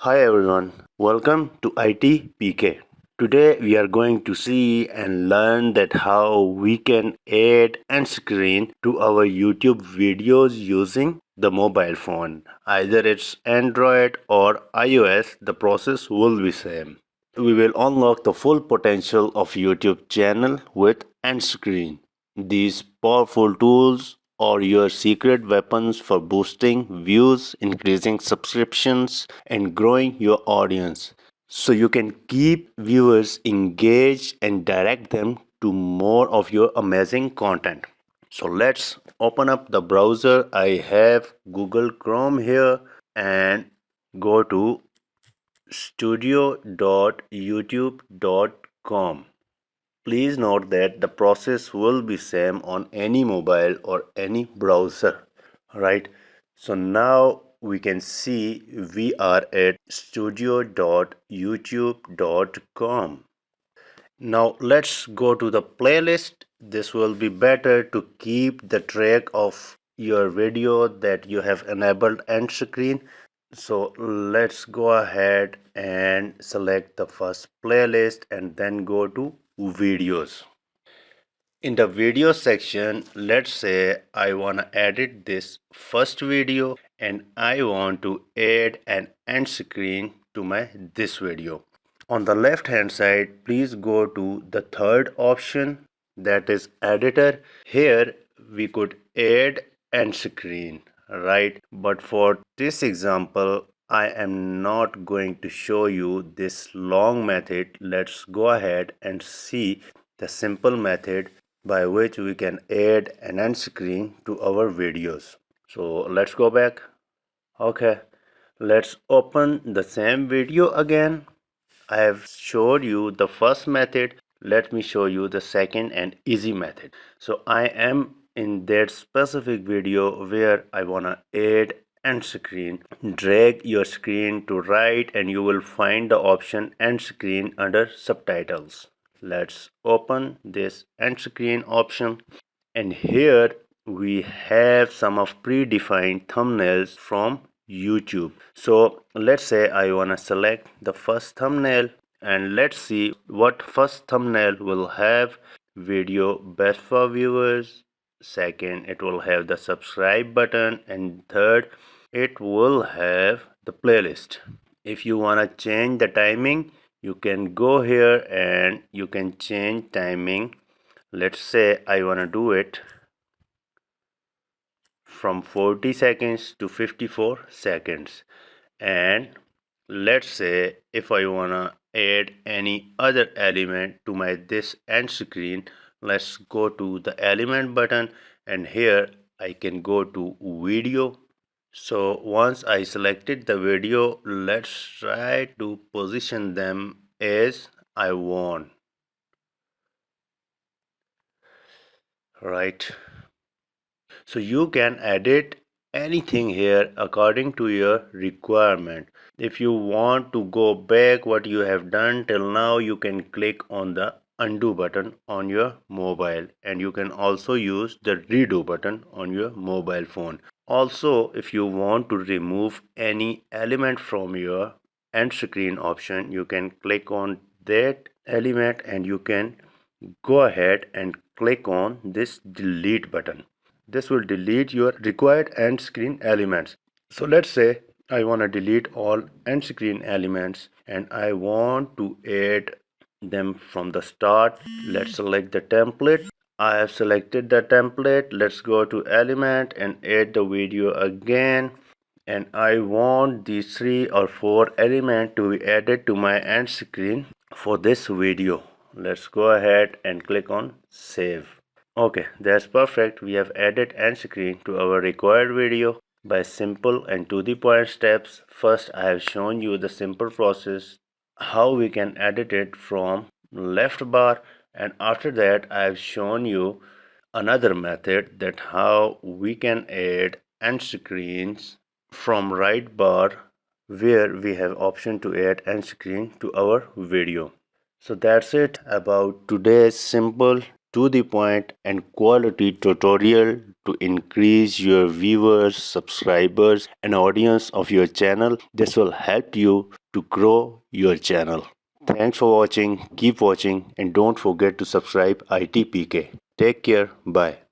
Hi everyone, welcome to IT PK. Today we are going to see and learn that how we can add end screen to our YouTube videos using the mobile phone. Either it's Android or iOS, the process will be same. We will unlock the full potential of YouTube channel with end screen. These powerful tools are your secret weapons for boosting views, increasing subscriptions, and growing your audience. So you can keep viewers engaged and direct them to more of your amazing content. So let's open up the browser. I have Google Chrome here and go to studio.youtube.com. Please note that the process will be same on any mobile or any browser, right? So now we can see we are at studio.youtube.com. Now let's go to the playlist. This will be better to keep the track of your video that you have enabled end screen. So let's go ahead and select the first playlist and then go to videos. In the video section, let's say I want to edit this first video and I want to add an end screen to my this video. On the left hand side, please go to the third option, that is editor. Here we could add end screen, right? But for this example, I am not going to show you this long method. Let's go ahead and see the simple method by which we can add an end screen to our videos. So let's go back. Okay, let's open the same video again. I have showed you the first method. Let me show you the second and easy method. So I am in that specific video where I wanna add end screen. Drag your screen to right and you will find the option end screen under subtitles. Let's open this end screen option, and here we have some of predefined thumbnails from YouTube. So let's say I want to select the first thumbnail and let's see what first thumbnail will have. Video best for viewers. Second, it will have the subscribe button, and third, it will have the playlist. If you want to change the timing, you can go here and you can change timing. Let's say I want to do it from 40 seconds to 54 seconds, and let's say if I wanna add any other element to my this end screen, let's go to the element button and here I can go to video. So once I selected the video, let's try to position them as I want, right? So you can edit anything here according to your requirement. If you want to go back what you have done till now, you can click on the undo button on your mobile, and you can also use the redo button on your mobile phone. Also, if you want to remove any element from your end screen option, you can click on that element and you can go ahead and click on this delete button. This will delete your required end screen elements. So let's say I want to delete all end screen elements and I want to add them from the start. Let's select the template. I have selected the template. Let's go to element and add the video again. And I want these 3 or 4 elements to be added to my end screen for this video. Let's go ahead and click on save. Okay, that's perfect. We have added end screen to our required video by simple and to the point steps. First, I have shown you the simple process how we can edit it from left bar, and after that I have shown you another method that how we can add end screens from right bar where we have option to add end screen to our video. So that's it about today's simple to the point and quality tutorial to increase your viewers, subscribers, and audience of your channel. This will help you to grow your channel. Thanks for watching. Keep watching and don't forget to subscribe ITPK. Take care. Bye.